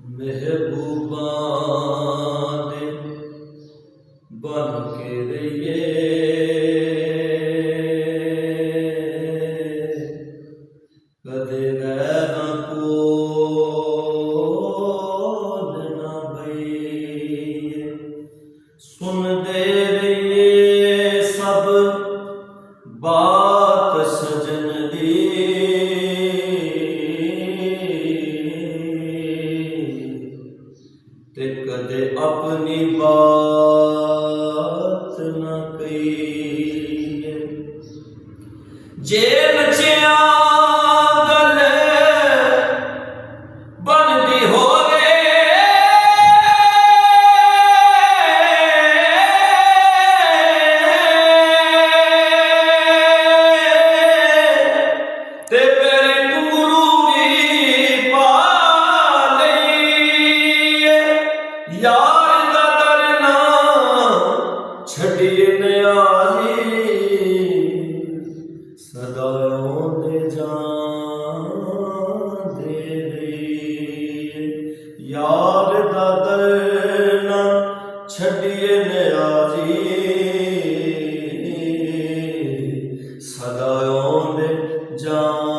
महबूबा दे बन के रहिए कदे वैना कोल ना बइए सुनदे रहिए सब बात सजन दी ते कदे अपनी बात ना कही जे बचिया गल बनदी होवे ते मेरे गुरु भी पा यार दा दरना छड़िए नियाजी सदाओं दे जान दे रही यार दा दरना छड़िए नियाजी सदाओं दे जान